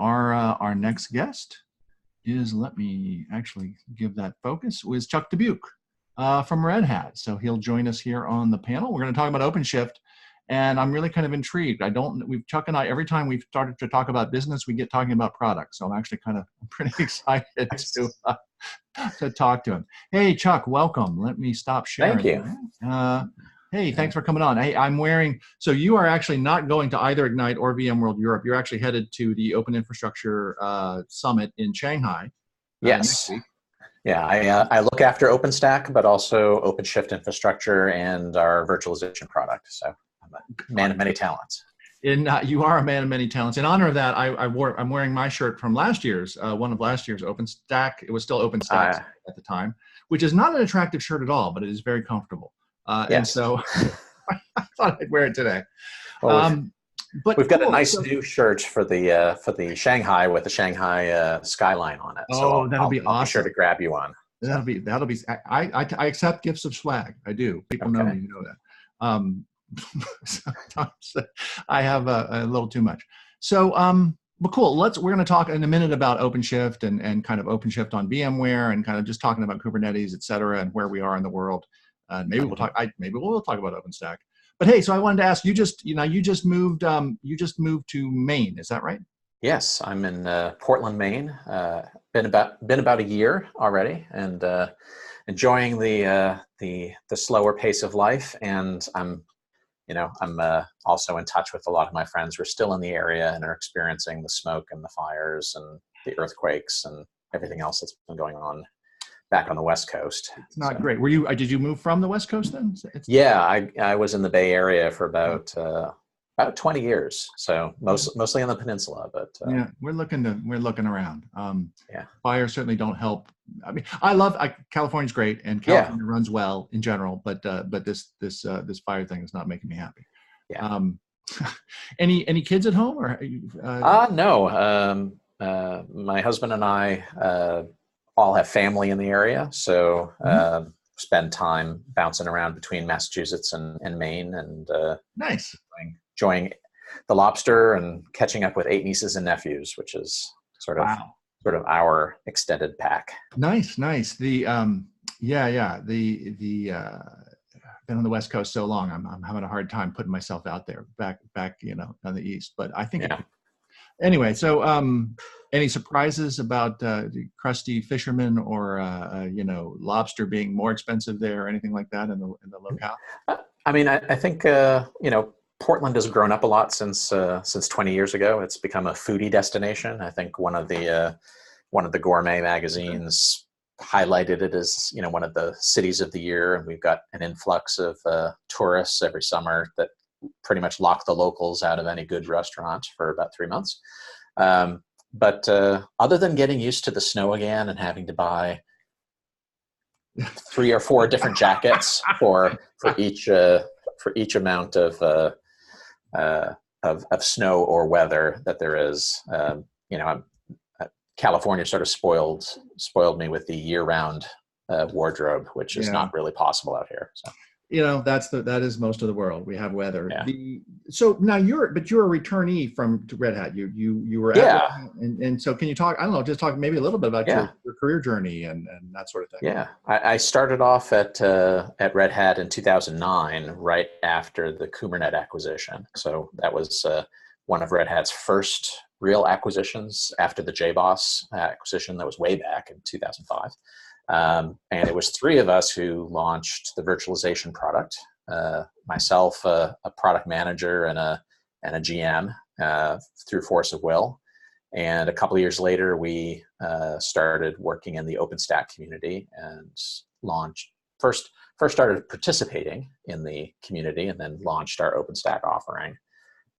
our next guest is, let me actually give that focus, is Chuck Dubuque from RedHat. So he'll join us here on the panel. We're going to talk about OpenShift, and I'm really kind of intrigued. Chuck and I, every time we've started to talk about business, we get talking about products. So I'm actually pretty excited to talk to him. Hey, Chuck, welcome. Let me stop sharing. Thank you. Hey, thanks for coming on. Hey, so you are actually not going to either Ignite or VMworld Europe. You're actually headed to the Open Infrastructure Summit in Shanghai. Yes. Yeah, I look after OpenStack, but also OpenShift infrastructure and our virtualization product. So I'm a man of many talents. You are a man of many talents. In honor of that, I'm wearing my shirt from last year's, one of last year's OpenStack. It was still OpenStack at the time, which is not an attractive shirt at all, but it is very comfortable. Yes. And so I thought I'd wear it today. Well, but we've got a nice new shirt for the Shanghai with the Shanghai skyline on it. So that'll be awesome. I'll be sure to grab you one. That'll be. I accept gifts of swag. I do. People know me. You know that. Sometimes I have a little too much. So, but cool. We're going to talk in a minute about OpenShift and kind of OpenShift on VMware and kind of just talking about Kubernetes, et cetera, and where we are in the world. Maybe we'll talk. Maybe we'll talk about OpenStack. But hey, so I wanted to ask you. You just moved to Maine. Is that right? Yes, I'm in Portland, Maine. Been about a year already, and enjoying the slower pace of life. And I'm also in touch with a lot of my friends who are still in the area and are experiencing the smoke and the fires and the earthquakes and everything else that's been going on back on the West Coast. It's not great. Did you move from the West Coast then? Yeah, I was in the Bay Area for about 20 years. So mostly on the peninsula, but yeah, we're looking around. Yeah, fires certainly don't help. I mean, California's great, and California runs well in general, but this fire thing is not making me happy. Yeah. Any kids at home or? No. My husband and I all have family in the area, so spend time bouncing around between Massachusetts and Maine, and nice, enjoying the lobster and catching up with 8 nieces and nephews, which is sort of our extended pack. Nice. The been on the West Coast so long, I'm having a hard time putting myself out there back on the East, but I think anyway. So any surprises about the crusty fishermen or lobster being more expensive there or anything like that in the locale? I mean, I think Portland has grown up a lot since 20 years ago. It's become a foodie destination. I think one of the gourmet magazines highlighted it as one of the cities of the year, and we've got an influx of tourists every summer that pretty much lock the locals out of any good restaurant for about 3 months. But other than getting used to the snow again and having to buy 3 or 4 different jackets for each amount of snow or weather that there is, California sort of spoiled me with the year-round wardrobe, which is not really possible out here. So. That is most of the world. We have weather. Yeah. So now you're a returnee to RedHat. You were at RedHat, and so can you talk? I don't know, just talk maybe a little bit about your career journey and that sort of thing. Yeah, I started off at RedHat in 2009, right after the Kubernetes acquisition. So that was one of RedHat's first real acquisitions after the JBoss acquisition that was way back in 2005. And it was 3 of us who launched the virtualization product. Myself, a product manager, and a GM through force of will. And a couple of years later, we started working in the OpenStack community and first started participating in the community, and then launched our OpenStack offering.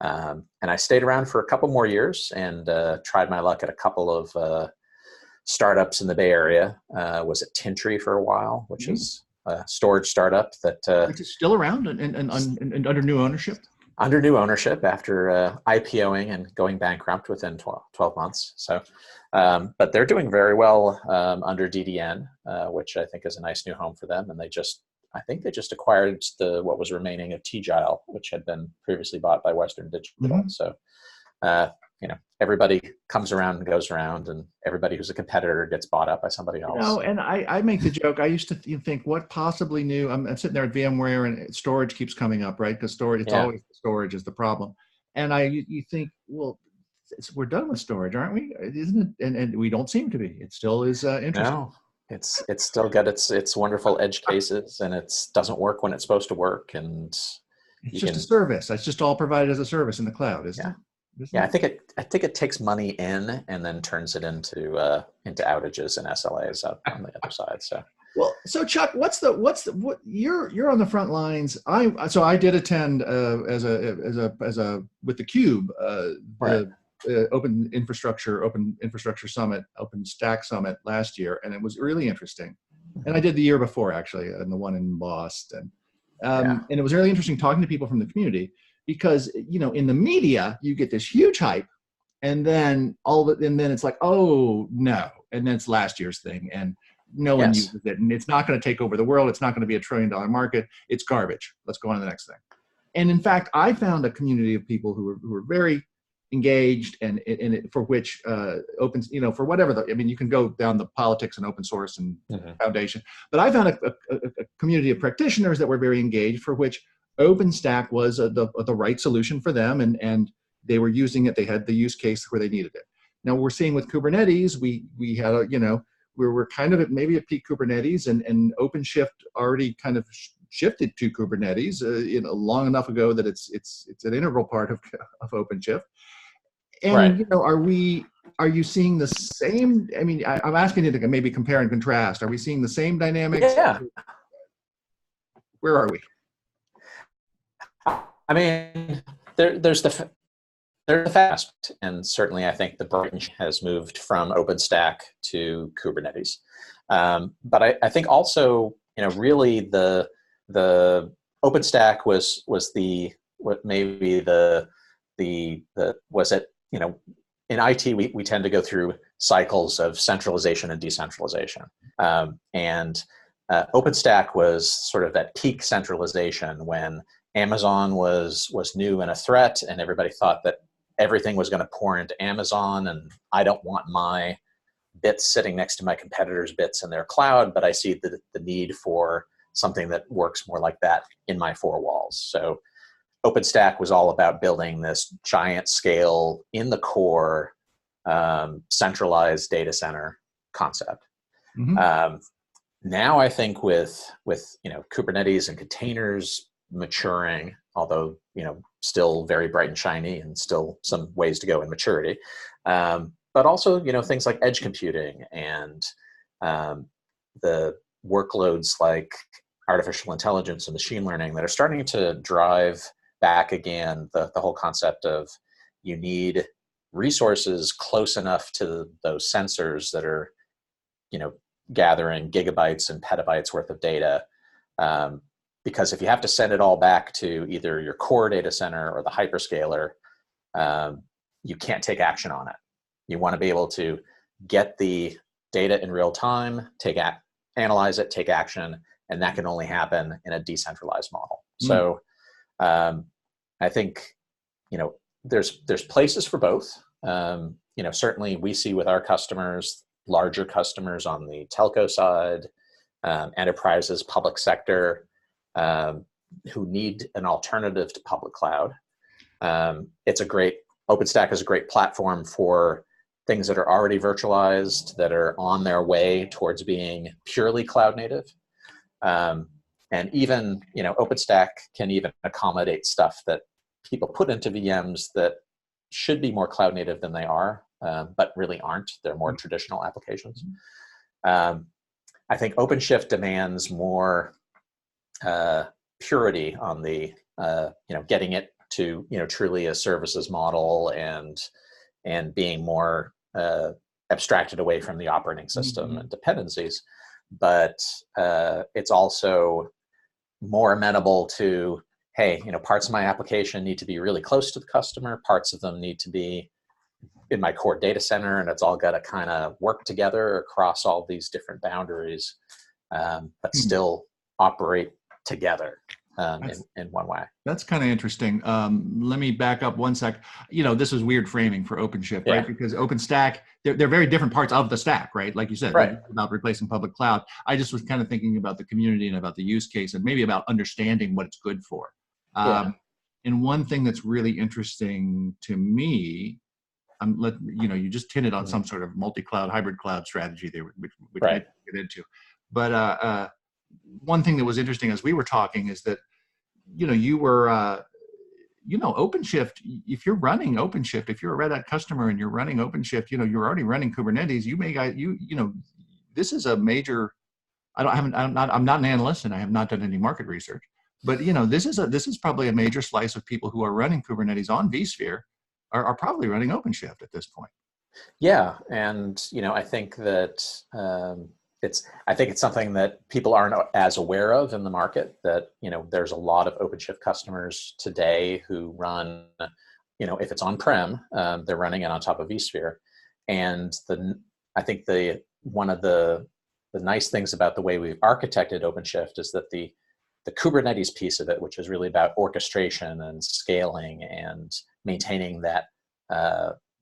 And I stayed around for a couple more years and tried my luck at a couple of startups in the Bay Area. Was at Tintry for a while, which is a storage startup which is still around and under new ownership. Under new ownership after IPOing and going bankrupt within 12 months. So, but they're doing very well under DDN, which I think is a nice new home for them. And I think they just acquired what was remaining of Tgile, which had been previously bought by Western Digital. Mm-hmm. So, everybody comes around and goes around, and everybody who's a competitor gets bought up by somebody else. And I make the joke. I used to think, what possibly new? I'm sitting there at VMware, and storage keeps coming up, right? Because storage, it's always storage is the problem. And you think, well, we're done with storage, aren't we? Isn't it? And we don't seem to be. It still is interesting. No, it's still got its wonderful edge cases, and it doesn't work when it's supposed to work, and it's just a service. It's just all provided as a service in the cloud, isn't it? I think it takes money in and then turns it into outages and SLAs on the other side. So Chuck, what you're on the front lines. I did attend as a with the Cube the Open Infrastructure Summit, OpenStack Summit last year, and it was really interesting. And I did the year before, actually, and the one in Boston. And it was really interesting talking to people from the community, because in the media you get this huge hype, and then it's like, oh no, and then it's last year's thing, and no one uses it, and it's not going to take over the world. It's not going to be $1 trillion market. It's garbage. Let's go on to the next thing. And in fact, I found a community of people who were very engaged, and for which open, for whatever you can go down the politics and open source and foundation, but I found a community of practitioners that were very engaged, for which OpenStack was the right solution for them, and they were using it. They had the use case where they needed it. Now we're seeing with Kubernetes, we had we're kind of maybe at peak Kubernetes, and OpenShift already kind of shifted to Kubernetes long enough ago that it's an integral part of OpenShift. And are you seeing the same? I mean, I'm asking you to maybe compare and contrast. Are we seeing the same dynamics? Yeah. Where are we? I mean, there's the fast, and certainly I think the Brighton has moved from OpenStack to Kubernetes. But I think also, really the OpenStack was in IT we tend to go through cycles of centralization and decentralization, and OpenStack was sort of at peak centralization when Amazon was new and a threat, and everybody thought that everything was going to pour into Amazon, and I don't want my bits sitting next to my competitors' bits in their cloud, but I see the need for something that works more like that in my four walls. So OpenStack was all about building this giant scale in the core centralized data center concept. Now I think with Kubernetes and containers maturing, although still very bright and shiny, and still some ways to go in maturity, but also things like edge computing and the workloads like artificial intelligence and machine learning that are starting to drive back again the whole concept of you need resources close enough to those sensors that are gathering gigabytes and petabytes worth of data, because if you have to send it all back to either your core data center or the hyperscaler, you can't take action on it. You want to be able to get the data in real time, analyze it, take action, and that can only happen in a decentralized model. So I think there's places for both. Certainly we see with our customers, larger customers on the telco side, enterprises, public sector, who need an alternative to public cloud. OpenStack is a great platform for things that are already virtualized, that are on their way towards being purely cloud native. And even, OpenStack can even accommodate stuff that people put into VMs that should be more cloud native than they are, but really aren't. They're more traditional applications. I think OpenShift demands more purity on the, getting it to, truly a services model and being more abstracted away from the operating system and dependencies. But it's also more amenable to, hey, parts of my application need to be really close to the customer, parts of them need to be in my core data center, and it's all got to kind of work together across all these different boundaries, but still operate together. in one way. That's kind of interesting. Let me back up one sec. This is weird framing for OpenShift, right? Yeah. Because OpenStack, they're very different parts of the stack, right? Like you said, Right. about replacing public cloud. I just was kind of thinking about the community and about the use case and maybe about understanding what it's good for. Yeah. And one thing that's really interesting to me, you just hinted on some sort of multi-cloud, hybrid cloud strategy there, which Right. I get into. But one thing that was interesting as we were talking is that you were, OpenShift, if you're running OpenShift, if you're a Red Hat customer and you're running OpenShift, you're already running Kubernetes, this is a major, I'm not an analyst and I have not done any market research, but this is probably a major slice of people who are running Kubernetes on vSphere are probably running OpenShift at this point. Yeah. And, I think that, I think it's something that people aren't as aware of in the market, that, there's a lot of OpenShift customers today who run, if it's on-prem, they're running it on top of vSphere. And I think one of the nice things about the way we've architected OpenShift is that the Kubernetes piece of it, which is really about orchestration and scaling and maintaining that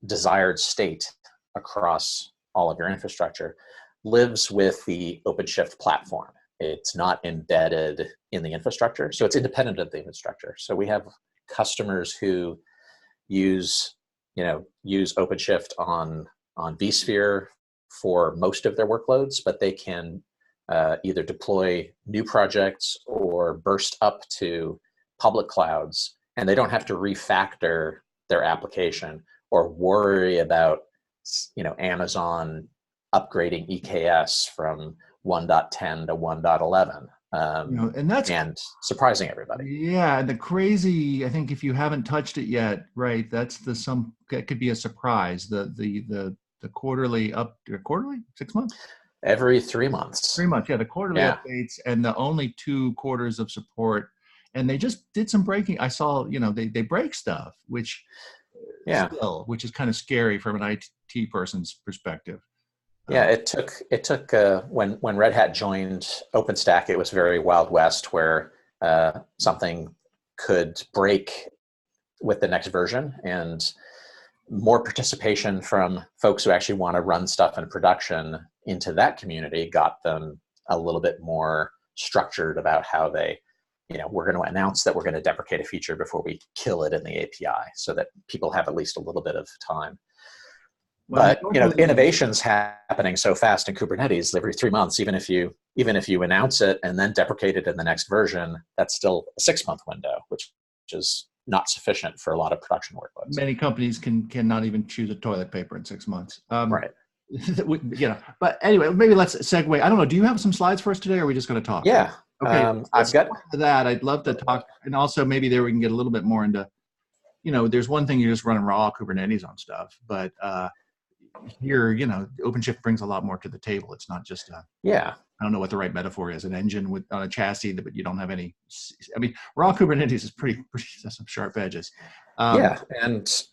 desired state across all of your infrastructure, lives with the OpenShift platform. It's not embedded in the infrastructure, so it's independent of the infrastructure. So we have customers who use OpenShift on vSphere for most of their workloads, but they can either deploy new projects or burst up to public clouds, and they don't have to refactor their application or worry about Amazon upgrading EKS from 1.10 to 1.11, and surprising everybody. Yeah, and the crazy, I think if you haven't touched it yet, right, that could be a surprise. The quarterly 6 months? Every 3 months. 3 months, yeah, the quarterly updates and the only 2 quarters of support. And they just did some breaking. I saw, they break stuff, which is kind of scary from an IT person's perspective. Yeah, it took when Red Hat joined OpenStack, it was very Wild West, where something could break with the next version, and more participation from folks who actually want to run stuff in production into that community got them a little bit more structured about how they, we're going to announce that we're going to deprecate a feature before we kill it in the API, so that people have at least a little bit of time. But innovation's happening so fast in Kubernetes every 3 months. Even if you announce it and then deprecate it in the next version, that's still a 6-month window, which is not sufficient for a lot of production workloads. Many companies cannot even choose a toilet paper in 6 months. Right. But anyway, maybe let's segue. I don't know. Do you have some slides for us today, or are we just going to talk? Yeah. Okay. I've got that. I'd love to talk, and also maybe there we can get a little bit more into. There's one thing you're just running raw Kubernetes on stuff, but here, OpenShift brings a lot more to the table. It's not just I don't know what the right metaphor is, an engine on a chassis, but you don't have any. I mean, raw Kubernetes is pretty has some sharp edges. This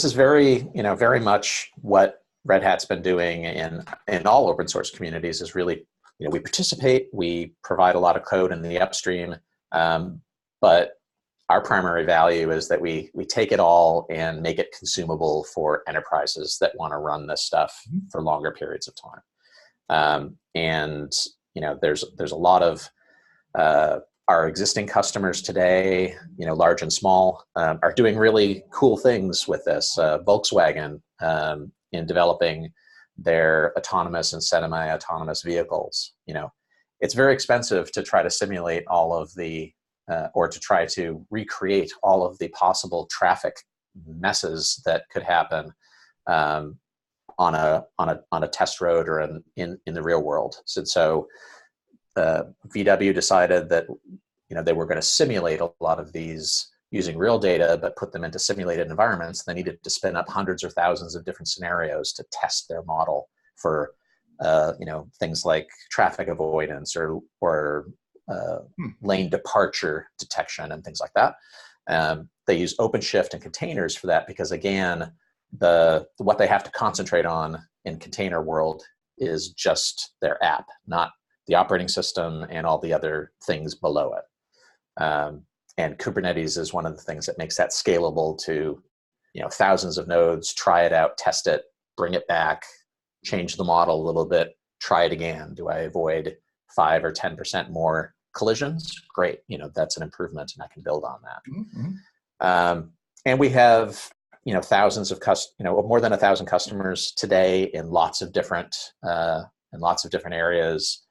is very much what Red Hat's been doing in all open source communities. Is really, we participate, we provide a lot of code in the upstream, but our primary value is that we take it all and make it consumable for enterprises that want to run this stuff for longer periods of time. There's a lot of our existing customers today, large and small, are doing really cool things with this. Volkswagen, in developing their autonomous and semi-autonomous vehicles. It's very expensive to try to simulate all of the or to try to recreate all of the possible traffic messes that could happen on a test road or in the real world. So VW decided that they were going to simulate a lot of these using real data, but put them into simulated environments. They needed to spin up hundreds or thousands of different scenarios to test their model for things like traffic avoidance or lane departure detection and things like that. They use OpenShift and containers for that because, again, what they have to concentrate on in container world is just their app, not the operating system and all the other things below it. And Kubernetes is one of the things that makes that scalable to, thousands of nodes, try it out, test it, bring it back, change the model a little bit, try it again. Do I avoid 5 or 10% more collisions? Great. That's an improvement, and I can build on that. Mm-hmm. And we have, thousands of more than 1,000 customers today in lots of different areas.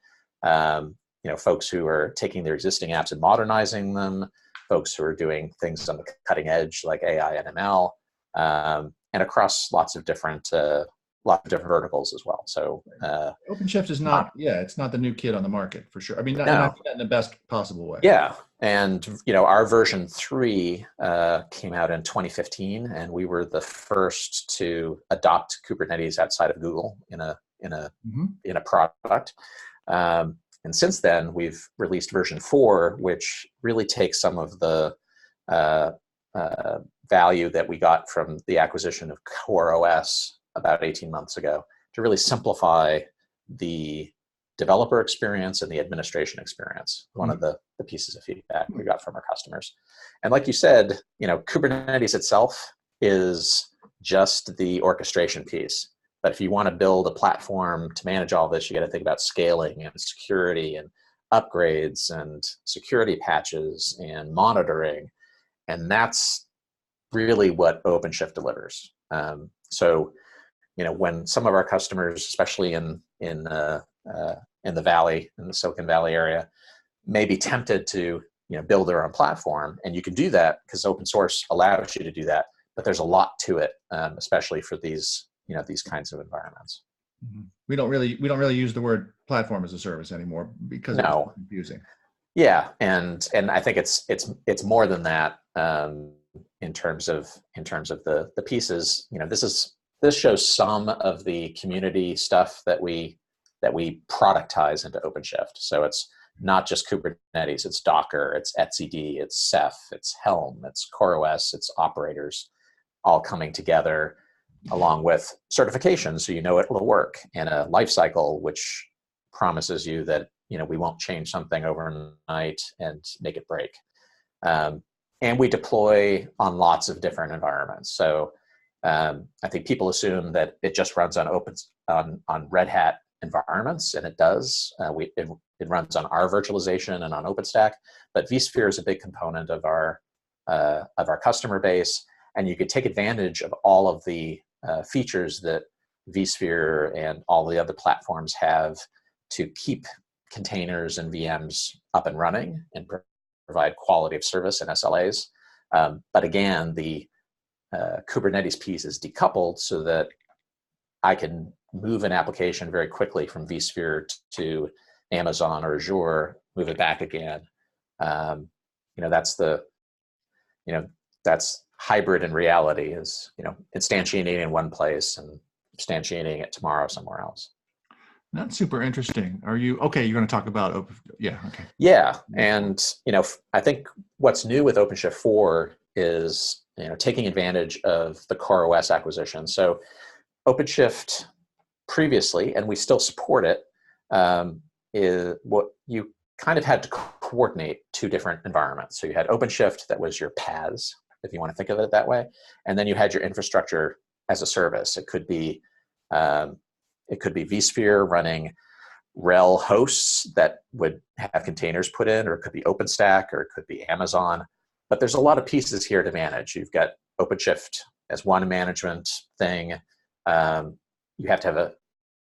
Folks who are taking their existing apps and modernizing them, folks who are doing things on the cutting edge like AI and ML, and across lots of different verticals as well. So OpenShift is it's not the new kid on the market for sure. I mean, not in the best possible way. Yeah, and our version 3 came out in 2015, and we were the first to adopt Kubernetes outside of Google in a product. And since then, we've released version 4, which really takes some of the value that we got from the acquisition of CoreOS about 18 months ago to really simplify the developer experience and the administration experience. One of the pieces of feedback we got from our customers. And like you said, Kubernetes itself is just the orchestration piece. But if you want to build a platform to manage all this, you got to think about scaling and security and upgrades and security patches and monitoring. And that's really what OpenShift delivers. So, when some of our customers, especially in the Valley, in the Silicon Valley area, may be tempted to build their own platform, and you can do that because open source allows you to do that. But there's a lot to it, especially for these kinds of environments. We don't really use the word platform as a service anymore because it's confusing. Yeah, and I think it's more than that in terms of the pieces. This shows some of the community stuff that we productize into OpenShift. So it's not just Kubernetes, it's Docker, it's etcd, it's Ceph, it's Helm, it's CoreOS, it's operators, all coming together, along with certification, so it will work, and a lifecycle which promises you that we won't change something overnight and make it break. And we deploy on lots of different environments. So I think people assume that it just runs on RedHat environments, and it does. It runs on our virtualization and on OpenStack, but vSphere is a big component of our customer base, and you could take advantage of all of the features that vSphere and all the other platforms have to keep containers and VMs up and running and provide quality of service and SLAs. But again, the Kubernetes piece is decoupled so that I can move an application very quickly from vSphere to Amazon or Azure, move it back again. That's hybrid in reality, is instantiating in one place and instantiating it tomorrow somewhere else. That's super interesting. Are you okay? You're going to talk about okay. Yeah, and I think what's new with OpenShift 4 is taking advantage of the CoreOS acquisition. So OpenShift previously, and we still support it, is what you kind of had to coordinate two different environments. So you had OpenShift that was your PaaS, if you want to think of it that way, and then you had your infrastructure as a service. It could be vSphere running RHEL hosts that would have containers put in, or it could be OpenStack, or it could be Amazon. But there's a lot of pieces here to manage. You've got OpenShift as one management thing. You have to have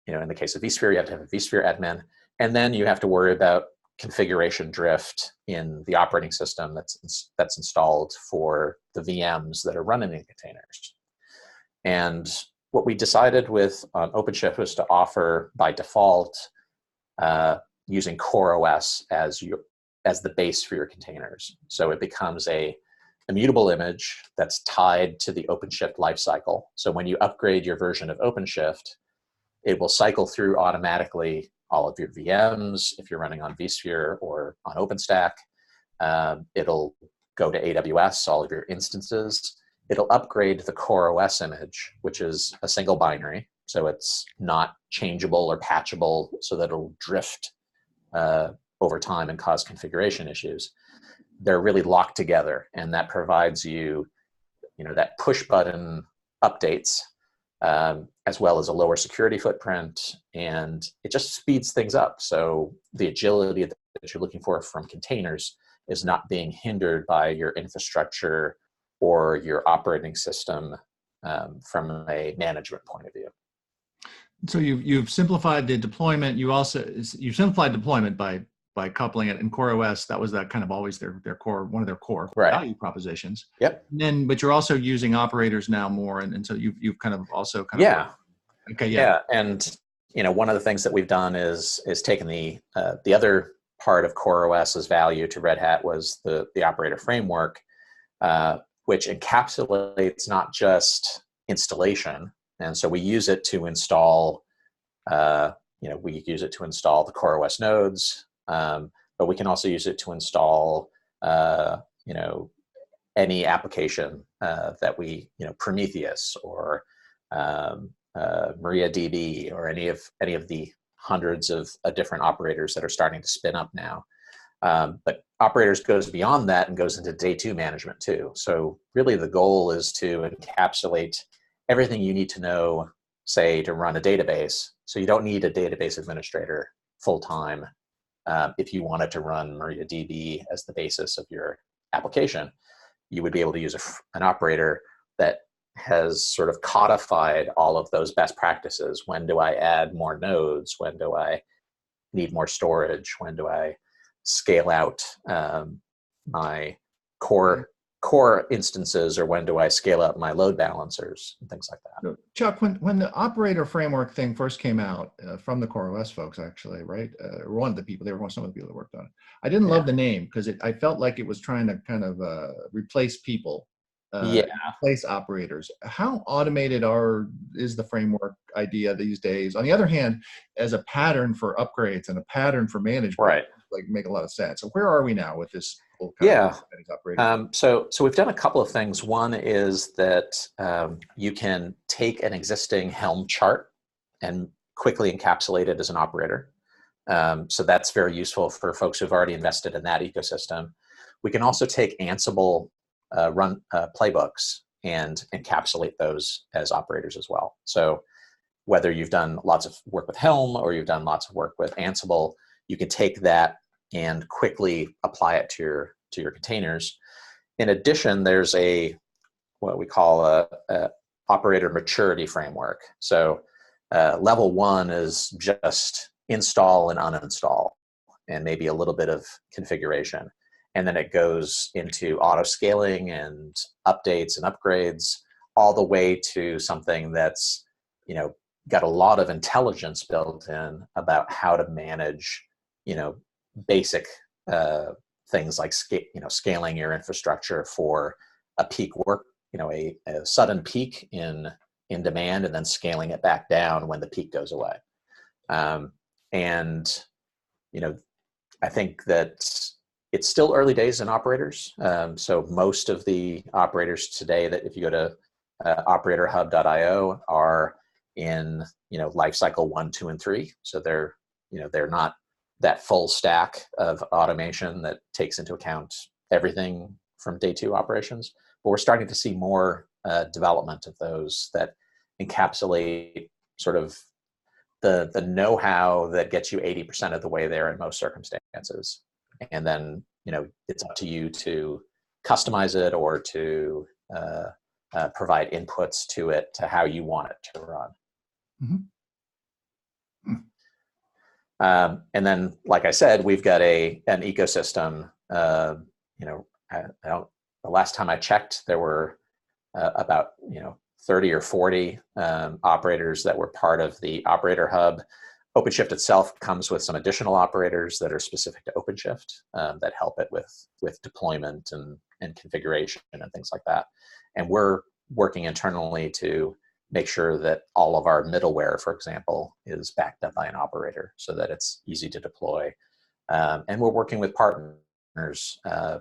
in the case of vSphere, you have to have a vSphere admin. And then you have to worry about configuration drift in the operating system that's installed for the VMs that are running in containers. And what we decided with OpenShift was to offer by default using CoreOS as the base for your containers. So it becomes a immutable image that's tied to the OpenShift lifecycle. So when you upgrade your version of OpenShift, it will cycle through automatically all of your VMs if you're running on vSphere or on OpenStack. It'll go to AWS, all of your instances. It'll upgrade the CoreOS image, which is a single binary, so it's not changeable or patchable, so that it'll drift over time and cause configuration issues. they're really locked together, and that provides you, that push button updates, as well as a lower security footprint, and it just speeds things up. So the agility that you're looking for from containers is not being hindered by your infrastructure or your operating system, from a management point of view. So you've simplified the deployment. You simplified deployment by coupling it in CoreOS. That was that kind of always their core, one of their core Right. value propositions. Yep. And then, but you're also using operators now more, and so you've kind of also Yeah. Okay. Yeah. And one of the things that we've done is taken the other part of CoreOS's value to Red Hat was the operator framework, which encapsulates not just installation. And so we use it to install, we use it to install the CoreOS nodes, but we can also use it to install, any application that we, Prometheus or MariaDB or any of the hundreds of different operators that are starting to spin up now. But operators goes beyond that and goes into day two management too. So really the goal is to encapsulate everything you need to know, say, to run a database. So you don't need a database administrator full-time if you wanted to run MariaDB as the basis of your application. You would be able to use an operator that has sort of codified all of those best practices. When do I add more nodes? When do I need more storage? When do I scale out my core instances, or when do I scale up my load balancers and things like that? Chuck, when the operator framework thing first came out from the CoreOS folks, actually, right? One of the people, they were some of the people that worked on it. I didn't love the name because I felt like it was trying to kind of replace people, replace operators. How automated is the framework idea these days? On the other hand, as a pattern for upgrades and a pattern for management, right, like make a lot of sense. So where are we now with this? So we've done a couple of things. One is that you can take an existing Helm chart and quickly encapsulate it as an operator. So that's very useful for folks who've already invested in that ecosystem. We can also take Ansible run playbooks and encapsulate those as operators as well. So whether you've done lots of work with Helm or you've done lots of work with Ansible, you can take that and quickly apply it to your containers. In addition, there's what we call a operator maturity framework. So level one is just install and uninstall, and maybe a little bit of configuration. And then it goes into auto scaling and updates and upgrades, all the way to something that's, got a lot of intelligence built in about how to manage, basic things like scaling your infrastructure for a peak work, a sudden peak in demand, and then scaling it back down when the peak goes away. And I think that it's still early days in operators. So most of the operators today, that if you go to operatorhub.io, are in life cycle 1, 2, and 3. So they're not that full stack of automation that takes into account everything from day two operations. But we're starting to see more development of those that encapsulate sort of the know-how that gets you 80% of the way there in most circumstances. And then, it's up to you to customize it or to provide inputs to it to how you want it to run. Mm-hmm. And then, like I said, we've got an ecosystem. The last time I checked, there were about 30 or 40 operators that were part of the Operator Hub. OpenShift itself comes with some additional operators that are specific to OpenShift that help it with deployment and configuration and things like that. And we're working internally to make sure that all of our middleware, for example, is backed up by an operator so that it's easy to deploy. And we're working with partners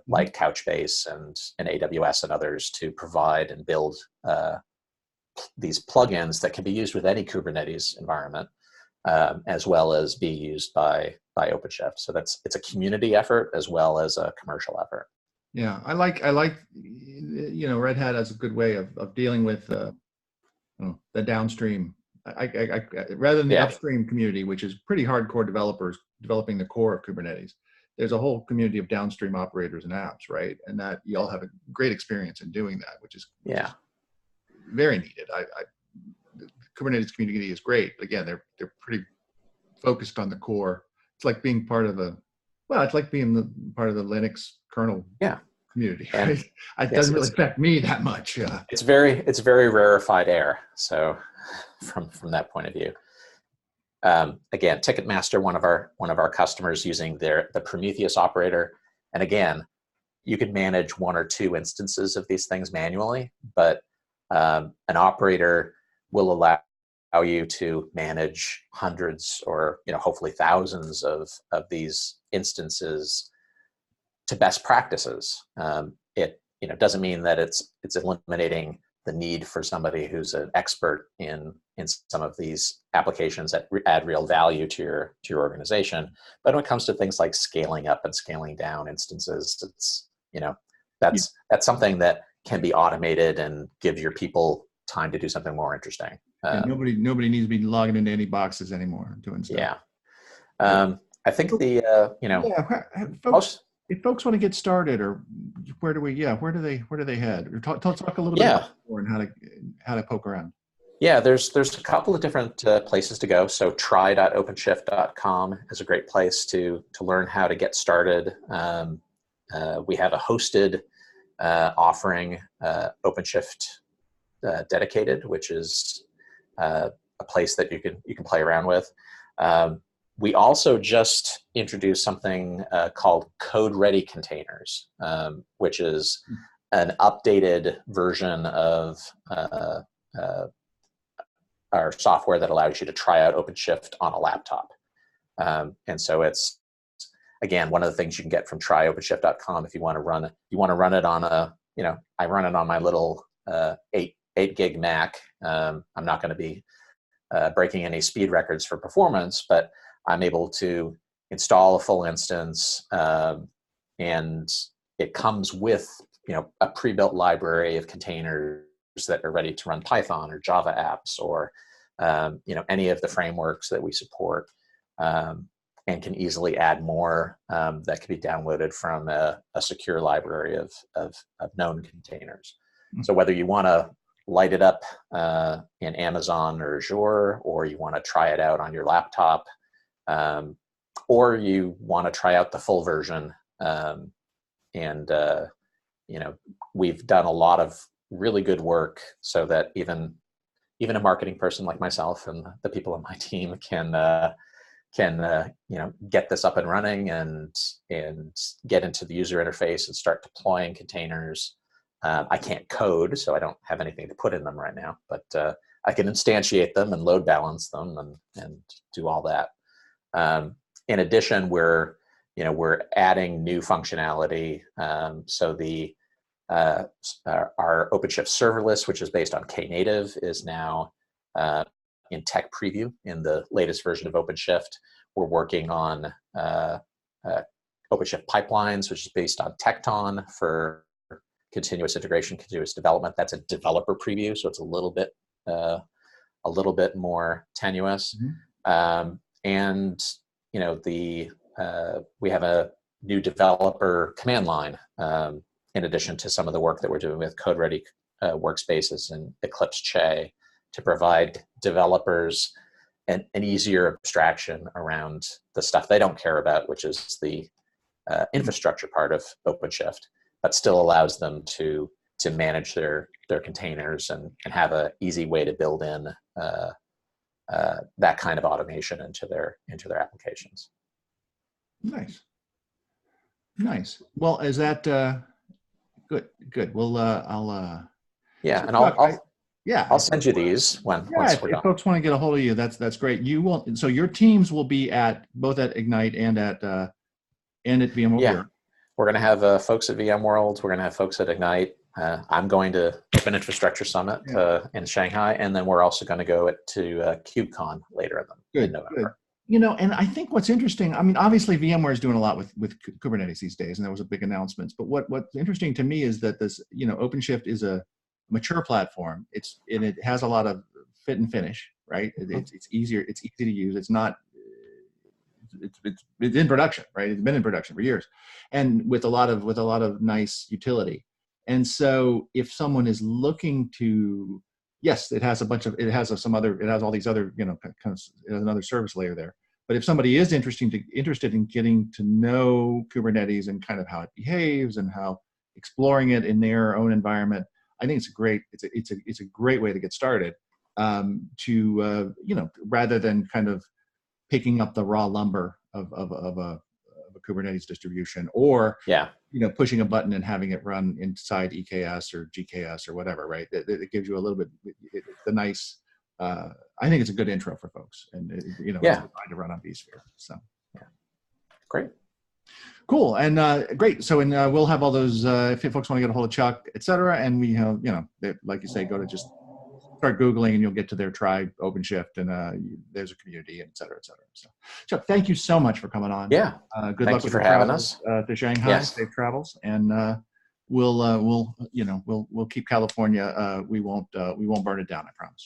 like Couchbase and AWS and others to provide and build these plugins that can be used with any Kubernetes environment, as well as be used by OpenShift. So it's a community effort as well as a commercial effort. Yeah, I like Red Hat has a good way of dealing with the downstream. Rather than the Yeah, upstream community, which is pretty hardcore developers developing the core of Kubernetes. There's a whole community of downstream operators and apps, right? And that you all have a great experience in doing that, which is yeah, very needed. The Kubernetes community is great. Again, they're pretty focused on the core. It's like being part of it's like being part of the Linux kernel yeah. community, And right? It yes, doesn't really affect me that much. Yeah. it's very rarefied air. So from that point of view, again, Ticketmaster, one of our customers using the Prometheus operator, and again, you could manage one or two instances of these things manually, but an operator will allow you to manage hundreds or hopefully thousands of these instances to best practices. It doesn't mean that it's eliminating the need for somebody who's an expert in some of these applications that add real value to your organization. But when it comes to things like scaling up and scaling down instances, it's that's something that can be automated and give your people time to do something more interesting. And nobody needs to be logging into any boxes anymore doing stuff. Yeah. Right. I think Folks, if folks want to get started, or where do they head? Or talk a little bit about more and how to poke around. Yeah, there's a couple of different places to go. So try.openshift.com is a great place to learn how to get started. We have a hosted offering, OpenShift Dedicated, which is a place that you can play around with. We also just introduced something called Code Ready Containers, which is an updated version of our software that allows you to try out OpenShift on a laptop. And so it's, again, one of the things you can get from tryopenshift.com if you want to run it on I run it on my little 8 gig Mac. I'm not going to be breaking any speed records for performance, but I'm able to install a full instance, and it comes with a pre-built library of containers that are ready to run Python or Java apps or any of the frameworks that we support, and can easily add more that can be downloaded from a secure library of known containers. Mm-hmm. So whether you want to light it up in Amazon or Azure, or you want to try it out on your laptop, or you want to try out the full version, we've done a lot of really good work so that even a marketing person like myself and the people on my team can get this up and running and get into the user interface and start deploying containers. I can't code, so I don't have anything to put in them right now, but I can instantiate them and load balance them and do all that. In addition, we're adding new functionality. So our OpenShift serverless, which is based on Knative, is now in tech preview in the latest version of OpenShift. We're working on OpenShift pipelines, which is based on Tekton for continuous integration, continuous development. That's a developer preview, so it's a little bit more tenuous. Mm-hmm. And we have a new developer command line, in addition to some of the work that we're doing with Code Ready workspaces and Eclipse Che, to provide developers an easier abstraction around the stuff they don't care about, which is the infrastructure part of OpenShift, but still allows them to manage their containers and have an easy way to build in that kind of automation into their applications. Nice. Well, is that good? Well, I'll send you these once we're done. If folks want to get a hold of you, that's great. You will. So your teams will be both at Ignite and at VMworld. Yeah, we're going to have folks at VMworld. We're going to have folks at Ignite. I'm going to Open Infrastructure Summit in Shanghai, and then we're also going to go to KubeCon later in November. And I think what's interesting, I mean, obviously VMware is doing a lot with Kubernetes these days, and there was a big announcements. But what's interesting to me is that this, OpenShift is a mature platform. It has a lot of fit and finish, right? It's easier. It's easy to use. It's not. It's in production, right? It's been in production for years, and with a lot of nice utility. And so, if someone is looking to, yes, it has it has all these other, it has another service layer there. But if somebody is interested in getting to know Kubernetes and kind of how it behaves and how exploring it in their own environment, I think it's a great way to get started. Rather than kind of picking up the raw lumber of a Kubernetes distribution, or pushing a button and having it run inside EKS or GKS or whatever, right? It gives you a little bit. It's a nice. I think it's a good intro for folks, and it's designed to run on vSphere. So, great, cool, and great. So, we'll have all those if folks want to get a hold of Chuck, etc. And we have, like you say, go to just start Googling and you'll get to their tribe, OpenShift, and there's a community, et cetera, et cetera. So, Chuck, thank you so much for coming on. Yeah. Good luck with your travels to Shanghai. Yes. Safe travels, and we'll keep California. We won't burn it down, I promise.